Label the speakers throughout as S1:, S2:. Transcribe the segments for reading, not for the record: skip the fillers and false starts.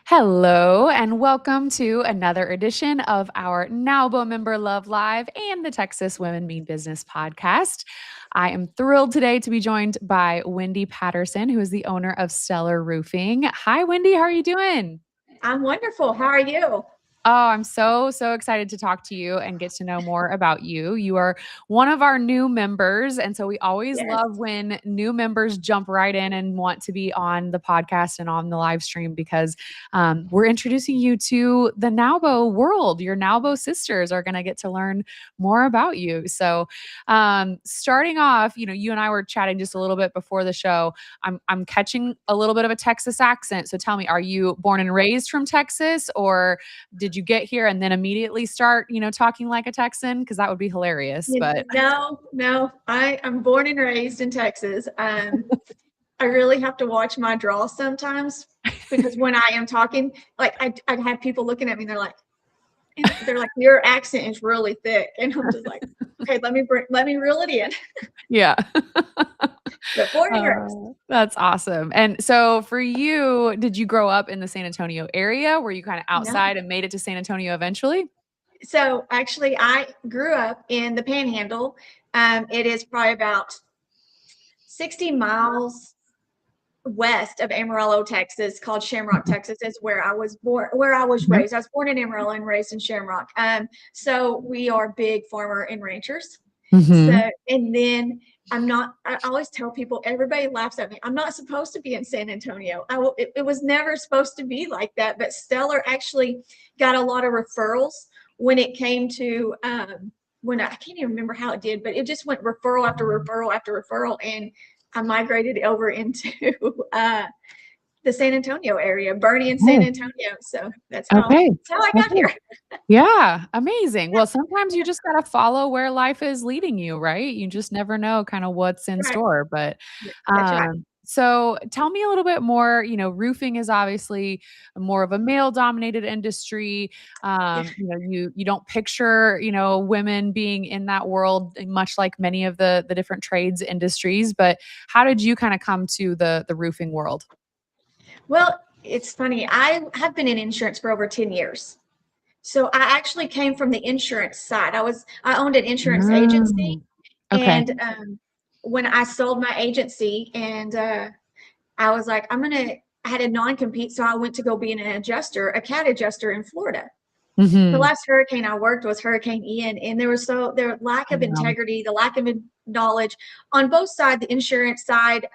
S1: Hello, and welcome to another edition of our NAWBO Member Love Live and the Texas Women Mean Business podcast. I am thrilled today to be joined by Wendy Patterson, who is the owner of Stellar Roofing. Hi, Wendy. How are you doing?
S2: I'm wonderful. How are you?
S1: Oh, I'm so excited to talk to you and get to know more about you. You are one of our new members. And so we always
S2: Yes.
S1: love when new members jump right in and want to be on the podcast and on the live stream because we're introducing you to the NAWBO world. Your NAWBO sisters are going to get to learn more about you. So starting off, you and I were chatting just a little bit before the show. I'm catching a little bit of a Texas accent. So tell me, are you born and raised from Texas, or did you get here and then immediately start, talking like a Texan? Because that would be hilarious. But
S2: No. I'm born and raised in Texas. I really have to watch my draw sometimes because when I am talking, like I have people looking at me, and they're like, your accent is really thick, and I'm just like, okay, let me reel it in.
S1: yeah.
S2: But born and raised.
S1: That's awesome. And so for you, did you grow up in the San Antonio area? Were you kind of
S2: No.
S1: outside and made it to San Antonio eventually?
S2: So actually, I grew up in the Panhandle. It is probably about 60 miles west of Amarillo, Texas, called Shamrock, Texas, is where I was born, where I was
S1: Mhm.
S2: raised. I was born in Amarillo and raised in Shamrock. So we are big farmer and ranchers.
S1: Mhm.
S2: So, and then I always tell people, everybody laughs at me. I'm not supposed to be in San Antonio. It was never supposed to be like that. But Stellar actually got a lot of referrals when it came to, when I can't even remember how it did, but it just went referral after referral after referral. And I migrated over into the San Antonio area, Bernie and San
S1: Oh,
S2: Antonio. So
S1: okay.
S2: that's how I got
S1: Okay.
S2: here.
S1: Yeah, amazing.
S2: Yeah,
S1: Well, sometimes you just gotta follow where life is leading you, right? You just never know kinda what's in
S2: right.
S1: store, but,
S2: That's right.
S1: so tell me a little bit more. Roofing is obviously more of a male-dominated industry.
S2: Yeah.
S1: You don't picture, women being in that world, much like many of the different trades industries, but how did you kinda come to the roofing world?
S2: Well, it's funny. I have been in insurance for over 10 years. So I actually came from the insurance side. I owned an insurance agency,
S1: Oh, okay.
S2: and when I sold my agency, and I was like, I had a non-compete, so I went to go be an adjuster, a cat adjuster in Florida. The
S1: Mhm.
S2: last hurricane I worked was Hurricane Ian, and there lack of
S1: Wow.
S2: integrity, the lack of knowledge on both sides, the insurance side,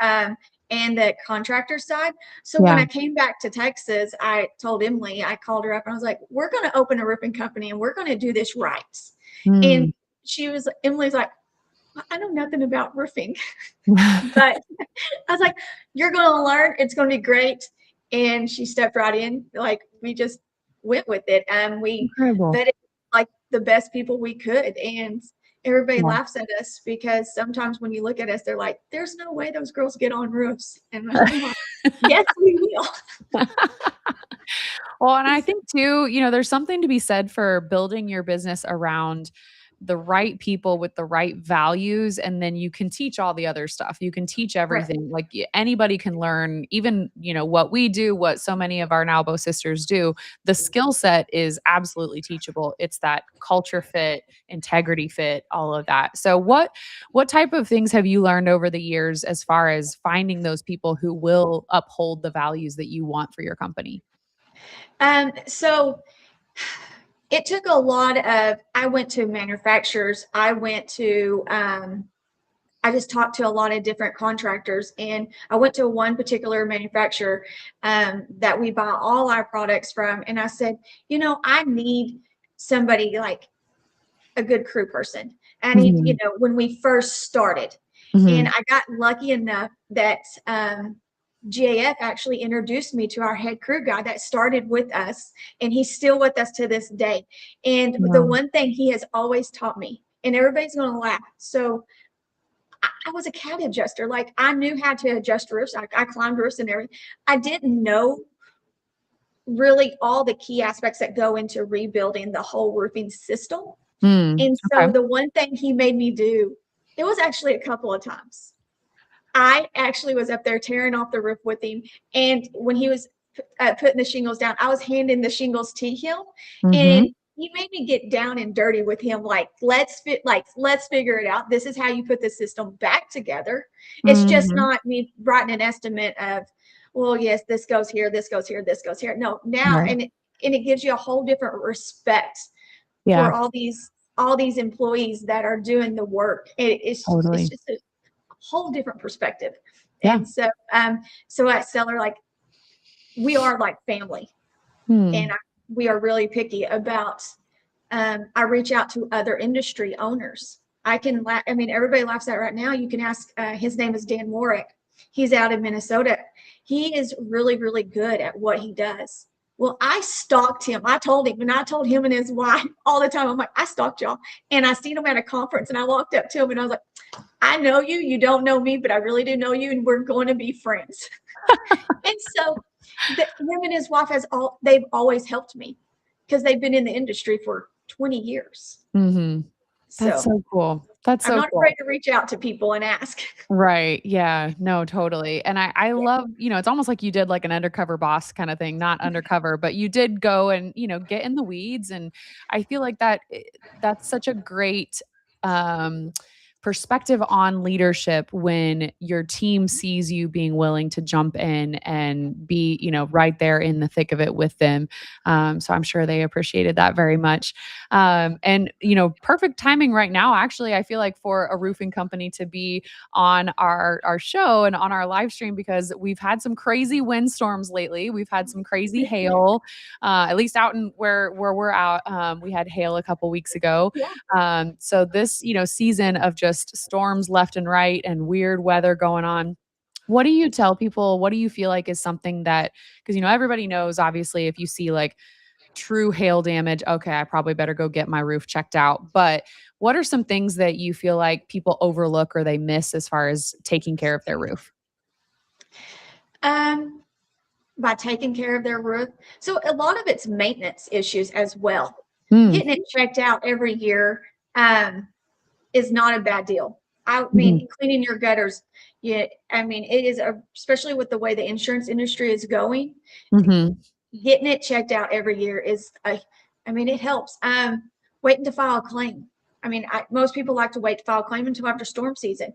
S2: and the contractor side. So when
S1: Yeah.
S2: I came back to Texas, I told Emily, I called her up and I was like, we're going to open a roofing company and we're going to do this right. And
S1: Mm.
S2: Emily's like, I know nothing about roofing, but I was like, you're going to learn. It's going to be great. And she stepped right in. Like, we just went with it. And we
S1: Incredible.
S2: vetted like the best people we could. And everybody
S1: Yeah.
S2: laughs at us because sometimes when you look at us, they're like, there's no way those girls get on roofs. And I'm like, yes, we will.
S1: Well, and I think too, there's something to be said for building your business around the right people with the right values, and then you can teach all the other stuff. You can teach
S2: Right.
S1: everything. Like anybody can learn, even, what we do, what so many of our Nalbo sisters do. The skill set is absolutely teachable. It's that culture fit, integrity fit, all of that. So what type of things have you learned over the years as far as finding those people who will uphold the values that you want for your company?
S2: So it took a lot of, I went to manufacturers. I just talked to a lot of different contractors, and I went to one particular manufacturer that we buy all our products from. And I said, I need somebody like a good crew person. I need,
S1: Mhm.
S2: when we first started. And
S1: Mhm.
S2: I got lucky enough that GAF actually introduced me to our head crew guy that started with us, and he's still with us to this day. And the
S1: Wow.
S2: one thing he has always taught me, and everybody's going to laugh. So I was a cat adjuster. Like, I knew how to adjust roofs. I climbed roofs and everything. I didn't know really all the key aspects that go into rebuilding the whole roofing system.
S1: Mm,
S2: And so
S1: okay.
S2: the one thing he made me do, it was actually a couple of times. I actually was up there tearing off the roof with him. And when he was putting the shingles down. I was handing the shingles to him,
S1: Mm-hmm.
S2: and he made me get down and dirty with him. Like, let's figure it out. This is how you put the system back together. It's just
S1: Mm-hmm.
S2: not me writing an estimate of, well, yes, this goes here, this goes here, this goes here. No, now,
S1: Right.
S2: and it gives you a whole different respect
S1: Yeah,
S2: for all these employees that are doing the work. It's
S1: totally.
S2: just a whole different perspective.
S1: Yeah.
S2: And so at Stellar, like, we are like family,
S1: Hmm.
S2: and we are really picky about. I reach out to other industry owners. I mean, everybody laughs at it right now. You can ask. His name is Dan Warwick. He's out in Minnesota. He is really, really good at what he does. Well, I stalked him. I told him, and I told him and his wife all the time. I'm like, I stalked y'all, and I seen him at a conference, and I walked up to him, and I was like, I know you. You don't know me, but I really do know you, and we're going to be friends. And so, him and his wife they've always helped me because they've been in the industry for 20 years.
S1: Mm-hmm. That's
S2: So
S1: so cool. That's
S2: I'm
S1: so
S2: not
S1: cool.
S2: afraid to reach out to people and ask.
S1: Right. Yeah. No, totally. And I love, it's almost like you did like an undercover boss kind of thing, not undercover, but you did go and, get in the weeds. And I feel like that's such a great um perspective on leadership when your team sees you being willing to jump in and be, right there in the thick of it with them. So I'm sure they appreciated that very much. And perfect timing right now, actually, I feel like for a roofing company to be on our show and on our live stream because we've had some crazy windstorms lately. We've had some crazy hail, at least out in where we're out. We had hail a couple weeks ago.
S2: Yeah.
S1: So this, season of just storms left and right and weird weather going on. What do you tell people? What do you feel like is something that, because everybody knows obviously if you see like true hail damage, okay, I probably better go get my roof checked out. But what are some things that you feel like people overlook or they miss as far as taking care of their roof?
S2: Um, by taking care of their roof. So a lot of it's maintenance issues as well.
S1: Mm,
S2: Getting it checked out every year is not a bad deal. I
S1: mhm,
S2: mean, cleaning your gutters. Yeah, I mean, it is especially with the way the insurance industry is going.
S1: mhm,
S2: Getting it checked out every year I mean, it helps. Waiting to file a claim. I mean, most people like to wait to file a claim until after storm season.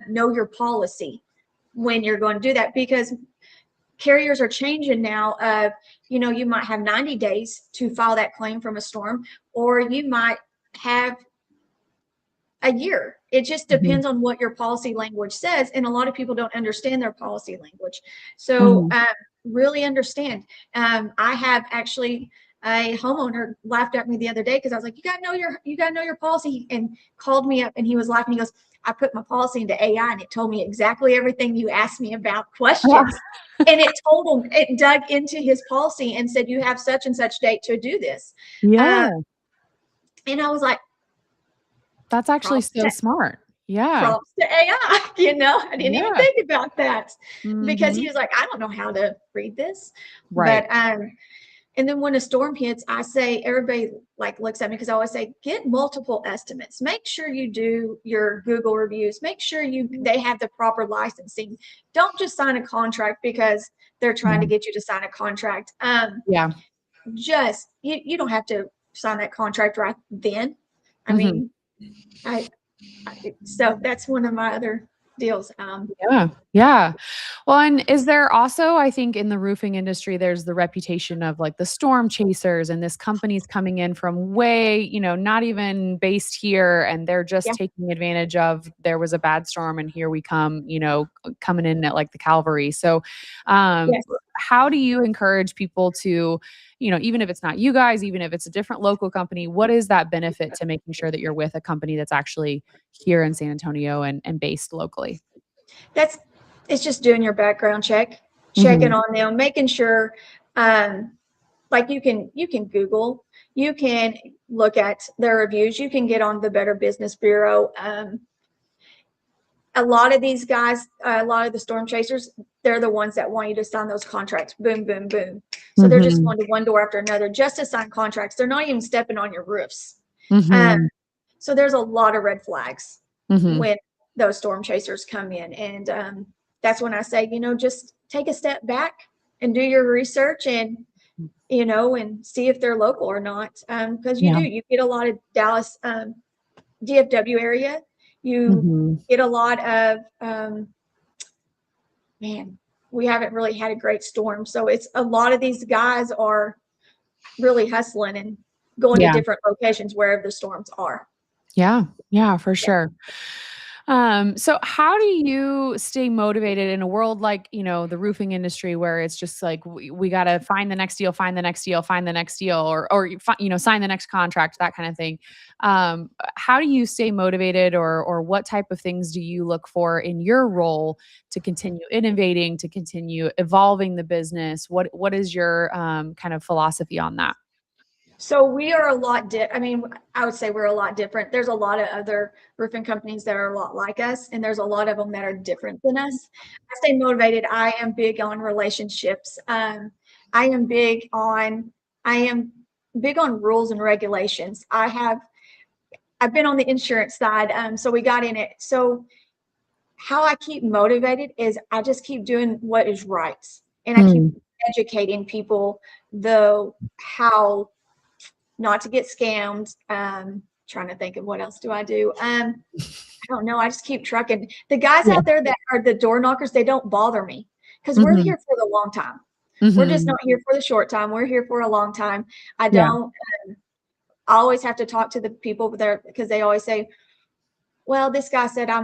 S2: Know your policy when you're going to do that because carriers are changing now. You might have 90 days to file that claim from a storm, or you might have a year. It just
S1: mhm,
S2: depends on what your policy language says. And a lot of people don't understand their policy language. So
S1: mhm.
S2: really understand. I have actually a homeowner laughed at me the other day because I was like, you gotta know your policy, and called me up and he was laughing. He goes, I put my policy into AI and it told me exactly everything you asked me about questions. And it dug into his policy and said, you have such and such date to do this. Uh,
S1: Yeah,
S2: and I was like,
S1: that's actually
S2: props
S1: so
S2: to
S1: smart. Yeah,
S2: props to AI. I didn't even
S1: yeah.
S2: think about that because he
S1: Mhm.
S2: was like, I don't know how to read this.
S1: Right.
S2: But and then when a storm hits, I say everybody like looks at me because I always say get multiple estimates. Make sure you do your Google reviews. Make sure they have the proper licensing. Don't just sign a contract because they're trying to
S1: Yeah.
S2: get you to sign a contract.
S1: Yeah.
S2: Just you don't have to sign that contract right then. I
S1: Mhm.
S2: mean, I so that's one of my other deals.
S1: Yeah. Yeah. Well, and is there also, I think in the roofing industry, there's the reputation of like the storm chasers and this company's coming in from way, not even based here. And they're just
S2: Yeah.
S1: taking advantage of there was a bad storm and here we come, coming in at like the Calvary. So, um,
S2: Yes.
S1: how do you encourage people to, even if it's not you guys, even if it's a different local company, what is that benefit to making sure that you're with a company that's actually here in San Antonio and based locally?
S2: That's it's just doing your background check, checking
S1: Mhm.
S2: on them, making sure um like you can Google, you can look at their reviews, you can get on the Better Business Bureau. A lot of these guys, a lot of the storm chasers, they're the ones that want you to sign those contracts. Boom, boom, boom. So they're just
S1: Mhm.
S2: going to one door after another just to sign contracts. They're not even stepping on your roofs. Um,
S1: Mhm.
S2: so there's a lot of red flags
S1: Mhm.
S2: when those storm chasers come in. And that's when I say, just take a step back, and do your research and, and see if they're local or not. Because you get a lot of Dallas, DFW area. You get a lot of, man, we haven't really had a great storm. So it's a lot of these guys are really hustling and going to different locations wherever the storms are.
S1: Yeah. Yeah, for sure. So how do you stay motivated in a world like, the roofing industry where it's just like we got to find the next deal, find the next deal, find the next deal, or sign the next contract, that kind of thing. How do you stay motivated, or what type of things do you look for in your role to continue innovating, to continue evolving the business? What is your kind of philosophy on that?
S2: So we are a lot I would say we're a lot different. There's a lot of other roofing companies that are a lot like us, and there's a lot of them that are different than us. I stay motivated. I am big on relationships. I am big on rules and regulations. I've been on the insurance side, so we got in it. So how I keep motivated is I just keep doing what is right, and I keep educating people how not to get scammed. Trying to think of what else do I do. I don't know. I just keep trucking. The guys out there that are the door knockers, they don't bother me because we're here for the long time. We're just not here for the short time. We're here for a long time. I don't. I always have to talk to the people there because they always say, "Well, this guy said I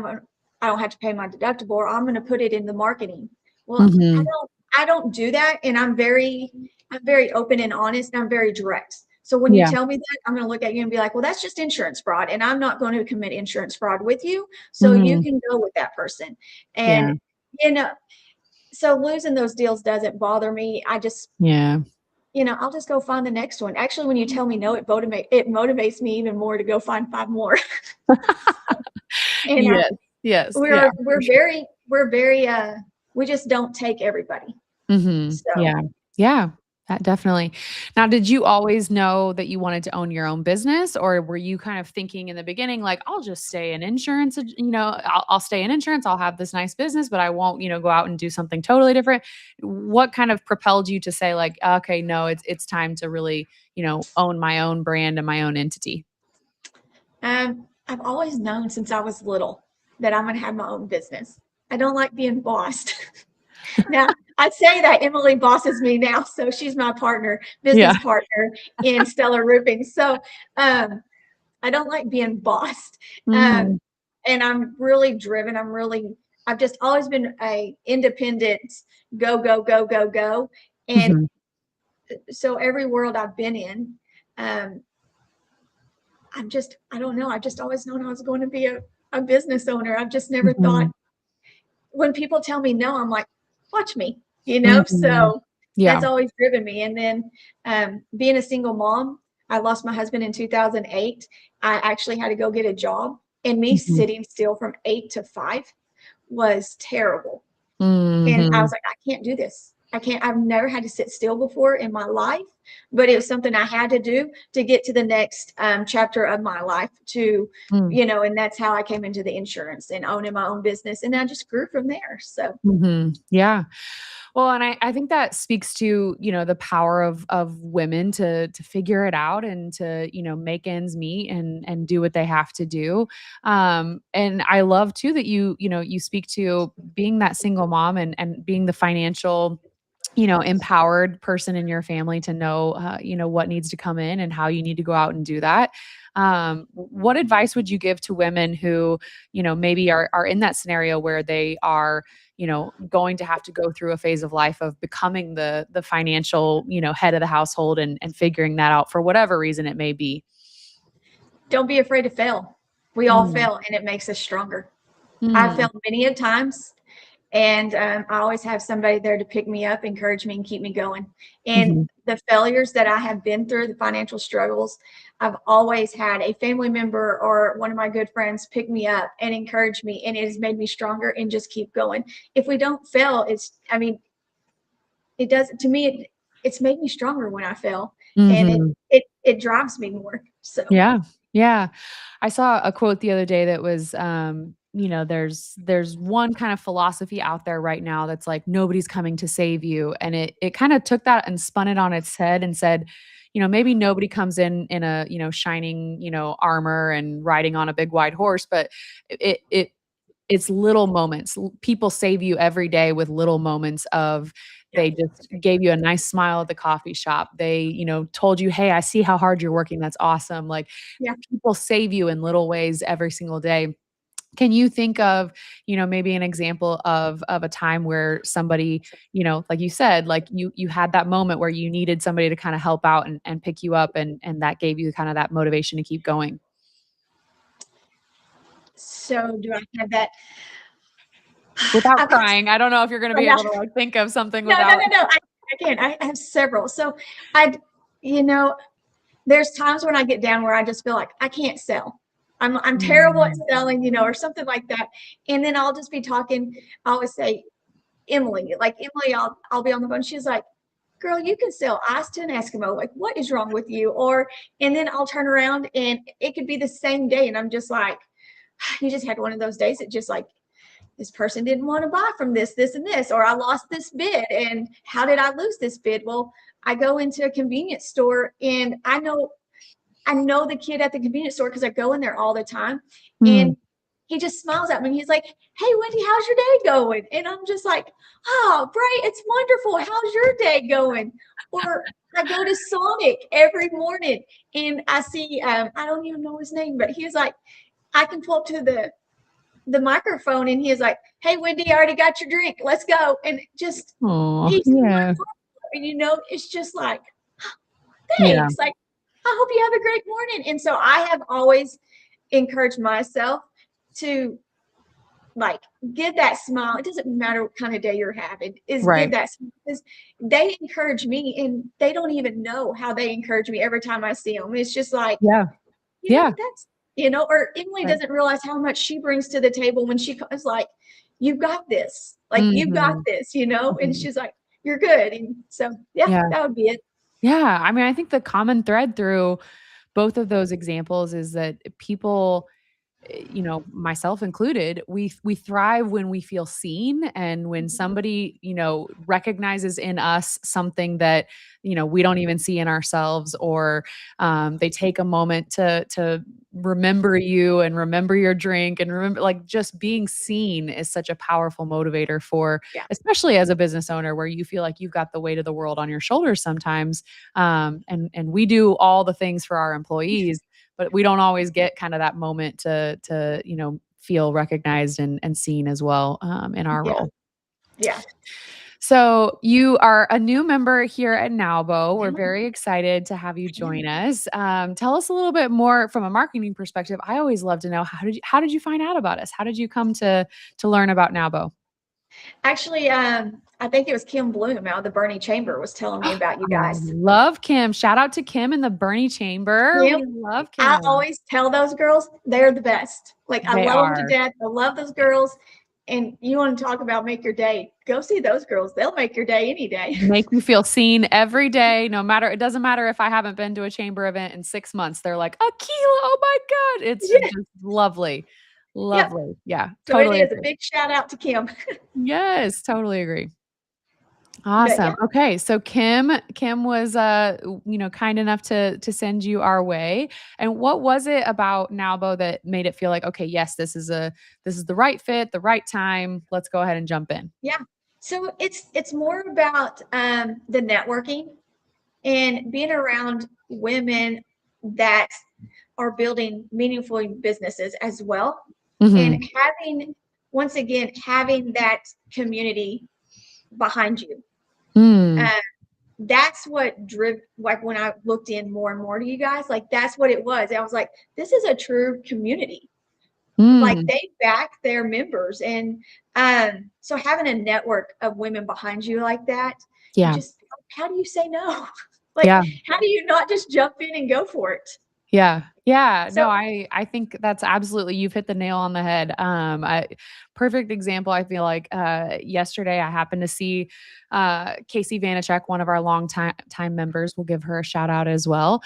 S2: don't have to pay my deductible, or I'm going to put it in the marketing." Well, I don't do that, and I'm very open and honest, and I'm very direct. So when you tell me that, I'm going to look at you and be like, well, that's just insurance fraud. And I'm not going to commit insurance fraud with you. So you can go with that person. And, so losing those deals doesn't bother me. I just, I'll just go find the next one. Actually, when you tell me no, it motivates me even more to go find 5 more. And we're very, we just don't take everybody. So.
S1: Yeah, that definitely. Now, did you always know that you wanted to own your own business, or were you kind of thinking in the beginning, like, I'll just stay in insurance, I'll stay in insurance, I'll have this nice business, but I won't, go out and do something totally different? What kind of propelled you to say like, okay, no, it's time to really, own my own brand and my own entity?
S2: I've always known since I was little that I'm going to have my own business. I don't like being bossed. Now, I say that Emily bosses me now, so she's my business partner in Stellar Roofing. So I don't like being bossed. And I'm really driven. I've just always been a independent, go, go, go, go, go. And so every world I've been in, I don't know. I've just always known I was going to be a business owner. I've just never thought, when people tell me no, I'm like, watch me, so that's always driven me. And then being a single mom, I lost my husband in 2008. I actually had to go get a job, and me sitting still from 8 to 5 was terrible. And I was like, I can't do this. I've never had to sit still before in my life, but it was something I had to do to get to the next chapter of my life and that's how I came into the insurance and owning my own business. And I just grew from there. So,
S1: yeah. Well, and I think that speaks to, the power of women to figure it out and to, make ends meet and do what they have to do. And I love too that you speak to being that single mom and being the financial, empowered person in your family to know, what needs to come in and how you need to go out and do that. What advice would you give to women who, maybe are in that scenario where they are, going to have to go through a phase of life of becoming the financial, head of the household and figuring that out for whatever reason it may be?
S2: Don't be afraid to fail. We all fail, and it makes us stronger. I've failed many a times. And I always have somebody there to pick me up, encourage me, and keep me going. And the failures that I have been through, the financial struggles, I've always had a family member or one of my good friends pick me up and encourage me. And it has made me stronger and just keep going. If we don't fail, it does, to me, it's made me stronger when I fail. And it drives me more. So
S1: yeah. I saw a quote the other day that was, there's one kind of philosophy out there right now that's like nobody's coming to save you, and it kind of took that and spun it on its head and said, maybe nobody comes in a shining armor and riding on a big wide horse, but it it's little moments. People save you every day with little moments of
S2: Yeah.
S1: they just gave you a nice smile at the coffee shop. They, told you, "Hey, I see how hard you're working. That's awesome." Like
S2: Yeah.
S1: people save you in little ways every single day. Can you think of, maybe an example of a time where somebody, like you said, like you had that moment where you needed somebody to kind of help out and pick you up, and that gave you kind of that motivation to keep going?
S2: So do I have that?
S1: Without
S2: I've got,
S1: crying, I don't know if you're gonna
S2: oh,
S1: be
S2: yeah.
S1: able to, like, think of something
S2: No, no,
S1: without.
S2: no, no. I can. I have several. So I, you know, there's times when I get down where I just feel like I can't sell. I'm terrible at
S1: Mm.
S2: selling, or something like that. And then I'll just be talking. I always say, Emily, like Emily, I'll be on the phone. She's like, girl, you can sell ice to an Eskimo. Like, what is wrong with you? And then I'll turn around and it could be the same day. And I'm just like, you just had one of those days that just like, this person didn't want to buy from this, and this, or I lost this bid. And how did I lose this bid? Well, I go into a convenience store and I know the kid at the convenience store because I go in there all the time.
S1: Mm.
S2: And he just smiles at me and he's like, hey, Wendy, how's your day going? And I'm just like, oh, Bray, it's wonderful. How's your day going? Or I go to Sonic every morning and I see, I don't even know his name, but he's like, I can pull up to the microphone and he's like, hey, Wendy, I already got your drink. Let's go. And just,
S1: Aw,
S2: he's my
S1: yeah.
S2: partner. And, it's just like,
S1: Yeah.
S2: thanks. Like, I hope you have a great morning. And so I have always encouraged myself to like give that smile. It doesn't matter what kind of day you're having, is give
S1: Right.
S2: that smile, because they encourage me and they don't even know how they encourage me every time I see them. It's just like,
S1: Yeah. Yeah.
S2: that's, or Emily
S1: Right.
S2: doesn't realize how much she brings to the table when she is like, you've got this, like, you've got
S1: Mhm.
S2: this, and
S1: Mhm.
S2: she's like, you're good. And so, yeah,
S1: Yeah.
S2: that would be it.
S1: Yeah, I mean, I think the common thread through both of those examples is that people, myself included, we thrive when we feel seen and when somebody, recognizes in us something that, we don't even see in ourselves, or they take a moment to remember you and remember your drink and remember, like, just being seen is such a powerful motivator for,
S2: Yeah.
S1: especially as a business owner where you feel like you've got the weight of the world on your shoulders sometimes. And we do all the things for our employees, but we don't always get kind of that moment to feel recognized and seen as well, in our
S2: Yeah.
S1: role.
S2: Yeah.
S1: So you are a new member here at NAWBO. We're
S2: Yeah.
S1: very excited to have you join us. Tell us a little bit more from a marketing perspective. I always love to know, how did you find out about us? How did you come to learn about NAWBO?
S2: Actually, I think it was Kim Bloom out of the Bernie Chamber was telling me about you
S1: I
S2: guys.
S1: love Kim. Shout out to Kim in the Bernie Chamber.
S2: Kim,
S1: We love
S2: I
S1: Kim.
S2: always tell those girls they're the best. Like, I
S1: They
S2: love them to
S1: are.
S2: death. I love those girls. And you want to talk about make your day? Go see those girls. They'll make your day any day.
S1: Make you feel seen every day, no matter, it doesn't matter if I haven't been to a chamber event in 6 months. They're like, "Akila, oh my god." It's
S2: Yeah.
S1: just lovely.
S2: Yep.
S1: Lovely. Yeah,
S2: So it
S1: totally
S2: is a
S1: agree.
S2: big shout out to Kim.
S1: Yes, totally agree.
S2: But
S1: Awesome.
S2: yeah,
S1: Okay, so Kim was, kind enough to send you our way. And what was it about NAWBO that made it feel like, "Okay, yes, this is the right fit, the right time. Let's go ahead and jump in."
S2: yeah. So it's more about the networking and being around women that are building meaningful businesses as well, and
S1: Mhm.
S2: having, once again, having that community behind you.
S1: Mm.
S2: uh, that's what driv, like, when I looked in more and more to you guys, like, that's what it was. I was like, this is a true community. Like,
S1: Mm.
S2: they back their members. And so having a network of women behind you like that, you
S1: Yeah.
S2: just, how do you say no? Like,
S1: Yeah.
S2: how do you not just jump in and go for it?
S1: Yeah. Yeah,
S2: So
S1: no, I think that's absolutely, you've hit the nail on the head. Perfect example. I feel like yesterday I happened to see Casey Vanacek, one of our long time members. We'll give her a shout out as well.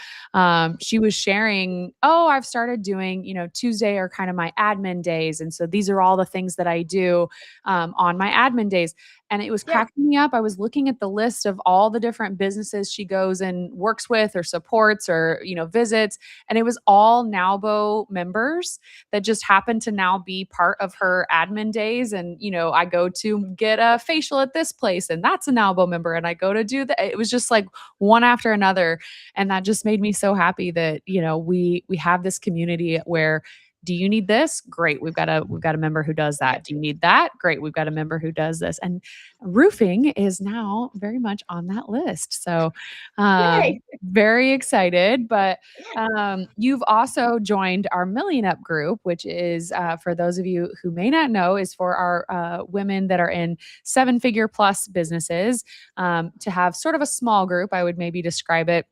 S1: She was sharing, oh, I've started doing, Tuesday are kind of my admin days, and so these are all the things that I do on my admin days. And it was
S2: yeah,
S1: cracking me up. I was looking at the list of all the different businesses she goes and works with or supports or, visits. And it was all NAWBO members that just happened to now be part of her admin days. And, I go to get a facial at this place and that's a NAWBO member. And I go to do that. It was just like one after another. And that just made me so happy that, we have this community where, do you need this? Great. We've got a member who does
S2: yeah,
S1: that. Do you need that? Great. We've got a member who does this. And roofing is now very much on that list. So
S2: yay,
S1: very excited. But
S2: yeah,
S1: you've also joined our Million Up group, which is for those of you who may not know, is for our women that are in 7-figure plus businesses, to have sort of a small group. I would maybe describe it,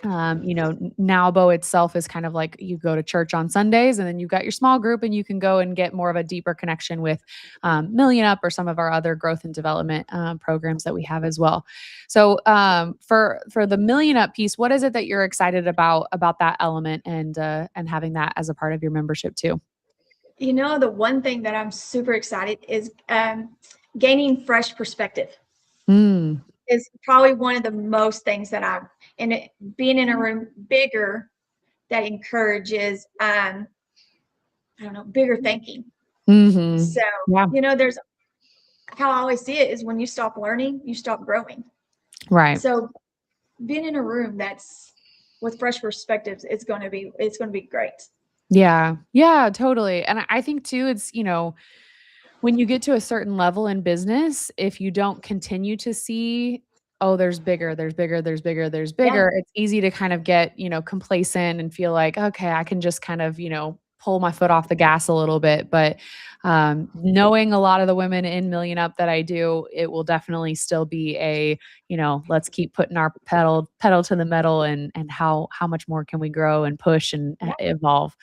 S1: NAWBO itself is kind of like you go to church on Sundays and then you've got your small group and you can go and get more of a deeper connection with Million Up or some of our other growth and development programs that we have as well. So for the Million Up piece, what is it that you're excited about that element and having that as a part of your membership too?
S2: The one thing that I'm super excited is gaining fresh perspective
S1: Mm,
S2: is probably one of the most things that being in a room bigger that encourages, I don't know, bigger thinking.
S1: hmm.
S2: So,
S1: Yeah.
S2: there's how I always see it is when you stop learning, you stop growing.
S1: Right.
S2: So being in a room that's with fresh perspectives, it's going to be great.
S1: Yeah. Yeah, totally. And I think too, it's, when you get to a certain level in business, if you don't continue to see, oh, there's bigger, there's bigger, there's bigger, there's
S2: Yeah.
S1: bigger, it's easy to kind of get, complacent and feel like, okay, I can just kind of, pull my foot off the gas a little bit. But knowing a lot of the women in Million Up that I do, it will definitely still be a, let's keep putting our pedal to the metal, and how much more can we grow and push and
S2: Yeah.
S1: evolve.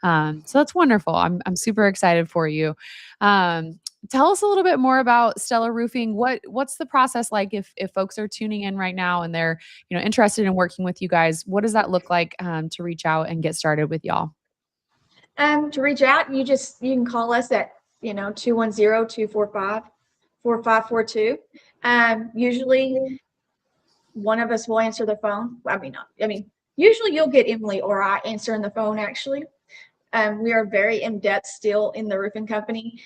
S1: So that's wonderful. I'm super excited for you. Um, Tell us a little bit more about Stellar Roofing. What's the process like if folks are tuning in right now and they're interested in working with you guys? What does that look like to reach out and get started with y'all?
S2: To reach out, you can call us at 210-245-4542. Usually one of us will answer the phone. Usually you'll get Emily or I answering the phone actually. We are very in depth still in the roofing company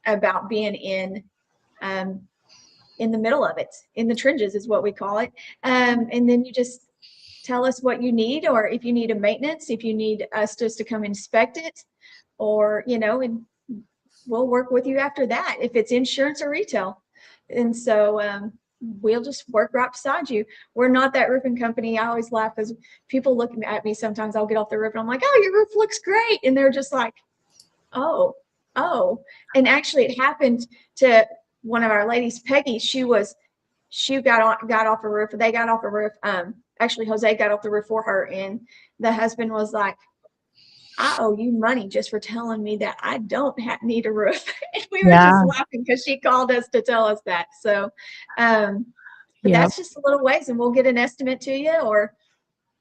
S2: about being in the middle of it, in the trenches is what we call it. And then you just tell us what you need, or if you need a maintenance, if you need us just to come inspect it, or, and we'll work with you after that, if it's insurance or retail. And so we'll just work right beside you. We're not that roofing company. I always laugh because people look at me sometimes. I'll get off the roof and I'm like, oh, your roof looks great. And they're just like, oh. And actually it happened to one of our ladies, Peggy. She got off a roof. They got off a roof. Actually, Jose got off the roof for her, and the husband was like, I owe you money just for telling me that I don't need a roof. And we were just
S1: Yeah.
S2: laughing because she called us to tell us that. So, but
S1: Yep.
S2: that's just a little ways, and we'll get an estimate to you or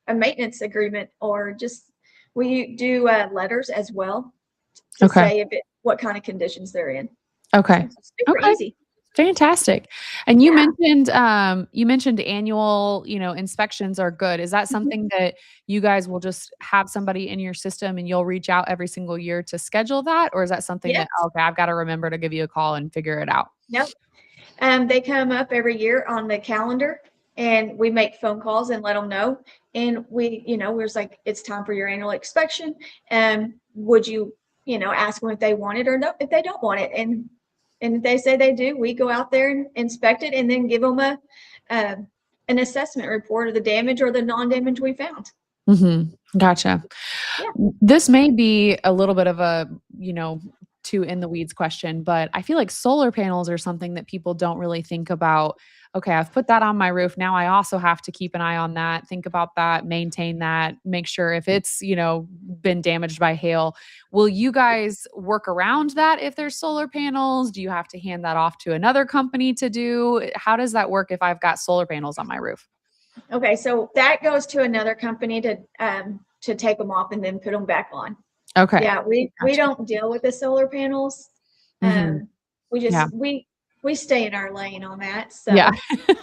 S2: a maintenance agreement, or just we do letters as well to
S1: Okay.
S2: say what kind of conditions they're in.
S1: Okay.
S2: So it's super
S1: Okay.
S2: easy.
S1: Fantastic. And
S2: Yeah.
S1: you mentioned annual, inspections are good. Is that something that you guys will just have somebody in your system and you'll reach out every single year to schedule that? Or is that something
S2: Yes.
S1: that, okay, I've got to remember to give you a call and figure it out?
S2: Nope. They come up every year on the calendar, and we make phone calls and let them know. And we're just like, it's time for your annual inspection. Would you, ask them if they want it or no, if they don't want it. And if they say they do, we go out there and inspect it and then give them an assessment report of the damage or the non-damage we found.
S1: Mm-hmm. Gotcha.
S2: Yeah.
S1: This may be a little bit of a, too in the weeds question, but I feel like solar panels are something that people don't really think about. Okay, I've put that on my roof. Now I also have to keep an eye on that, think about that, maintain that, make sure if it's, been damaged by hail. Will you guys work around that if there's solar panels? Do you have to hand that off to another company to do? How does that work if I've got solar panels on my roof?
S2: Okay, so that goes to another company to take them off and then put them back on.
S1: Okay.
S2: Yeah, we
S1: Gotcha.
S2: don't deal with the solar panels.
S1: Mhm.
S2: We
S1: Yeah.
S2: just we stay in our lane on that.
S1: Yeah.
S2: So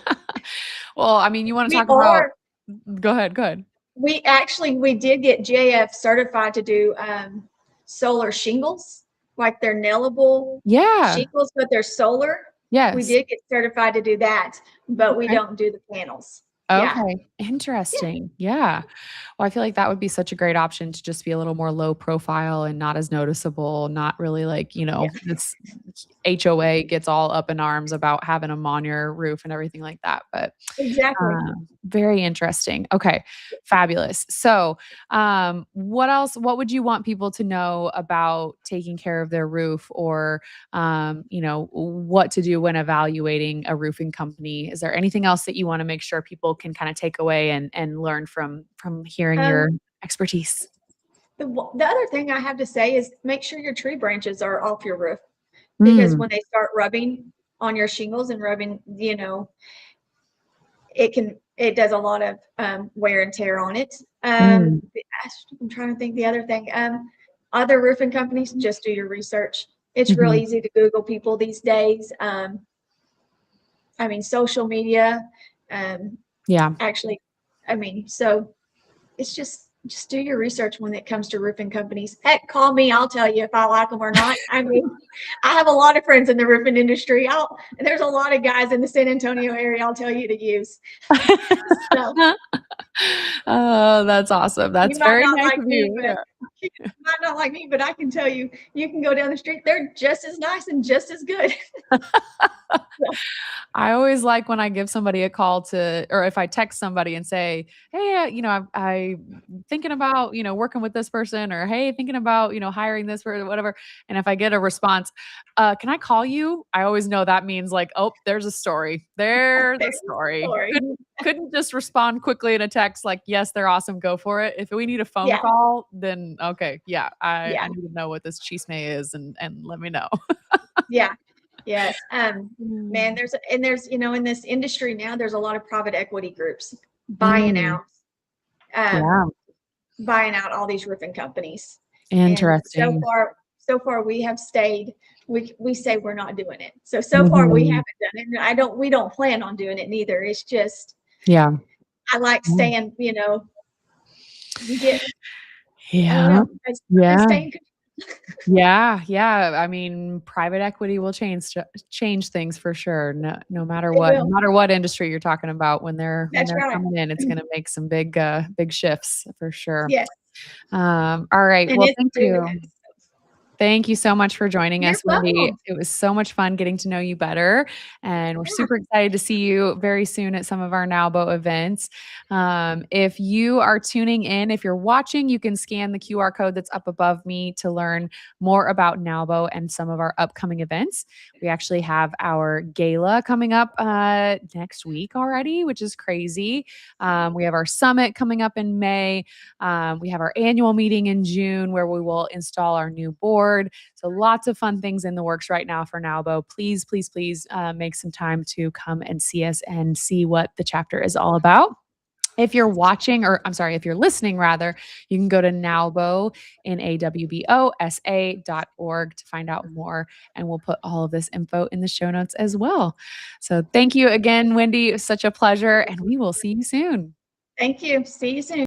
S1: Well, I mean, you wanna
S2: we
S1: talk about.
S2: are
S1: Go ahead, go ahead.
S2: we did get JF certified to do solar shingles, like they're nailable
S1: Yeah.
S2: shingles, but they're solar. We
S1: Yes.
S2: did get certified to do that, but we
S1: Okay.
S2: don't do the panels. Yeah.
S1: Okay. Interesting. Yeah. Well, I feel like that would be such a great option to just be a little more low profile and not as noticeable, not really like,
S2: Yeah,
S1: this HOA gets all up in arms about having them on your roof and everything like that. But
S2: exactly.
S1: very interesting. Okay, fabulous. So, what else? What would you want people to know about taking care of their roof, or what to do when evaluating a roofing company? Is there anything else that you want to make sure people can kind of take away and learn from hearing your
S2: Um,
S1: expertise?
S2: the other thing I have to say is make sure your tree branches are off your roof, because
S1: Mm,
S2: when they start rubbing on your shingles and rubbing, it does a lot of wear and tear on it.
S1: mm,
S2: I'm trying to think the other thing. Other roofing companies, just do your research. It's real
S1: mhm.
S2: easy to Google people these days. Social media. Um,
S1: Yeah.
S2: actually, so it's just do your research when it comes to roofing companies. Heck, call me. I'll tell you if I like them or not. I have a lot of friends in the roofing industry. And there's a lot of guys in the San Antonio area I'll tell you to use. So
S1: Oh, that's awesome.
S2: you
S1: That's
S2: might
S1: very
S2: not
S1: nice
S2: like
S1: of
S2: me,
S1: you.
S2: but
S1: Yeah.
S2: you might not like me, but I can tell you, you can go down the street. They're just as nice and just as good. So,
S1: I always like when I give somebody a call or if I text somebody and say, "Hey, I'm thinking about, working with this person," or, "Hey, thinking about, hiring this or whatever." And if I get a response, "Can I call you?" I always know that means like, "Oh, there's a story. There's a
S2: there's the
S1: story."
S2: story.
S1: Couldn't just respond quickly in a text like, "Yes, they're awesome. Go for it." If we need a phone
S2: Yeah,
S1: call, then okay, yeah, I
S2: yeah,
S1: need to know what this chisme is and let me know.
S2: yeah. Yes. Man,
S1: Mm.
S2: there's in this industry now, there's a lot of private equity groups buying
S1: Mm,
S2: out, um,
S1: yeah.
S2: buying out all these roofing companies. And
S1: Interesting.
S2: so far we have stayed. We say we're not doing it. So far we
S1: Mhm.
S2: haven't done it. And we don't plan on doing it neither. It's just
S1: Yeah.
S2: I like
S1: Mm.
S2: staying, you get I don't
S1: Yeah.
S2: know. I
S1: Yeah.
S2: stay in
S1: Yeah, yeah. I mean, private equity will change things for sure. No matter
S2: It
S1: what. No
S2: will.
S1: matter what industry you're talking about, when
S2: That's
S1: they're
S2: right.
S1: coming in, it's gonna make some big shifts for sure.
S2: Yes.
S1: All right.
S2: And
S1: Well,
S2: it's
S1: thank
S2: proven
S1: you.
S2: that.
S1: Thank you so much for joining
S2: You're
S1: us, Wendy.
S2: welcome.
S1: It was so much fun getting to know you better, and we're
S2: Yeah.
S1: super excited to see you very soon at some of our NAWBO events. If you are tuning in, if you're watching, you can scan the QR code that's up above me to learn more about NAWBO and some of our upcoming events. We actually have our gala coming up next week already, which is crazy. We have our summit coming up in May. We have our annual meeting in June where we will install our new board. So lots of fun things in the works right now for NAWBO. Please, please, please make some time to come and see us and see what the chapter is all about. If you're watching, or I'm sorry, if you're listening rather, you can go to NAWBO, NAWBOSA.org to find out more. And we'll put all of this info in the show notes as well. So thank you again, Wendy. It was such a pleasure, and we will see you soon.
S2: Thank you. See you soon.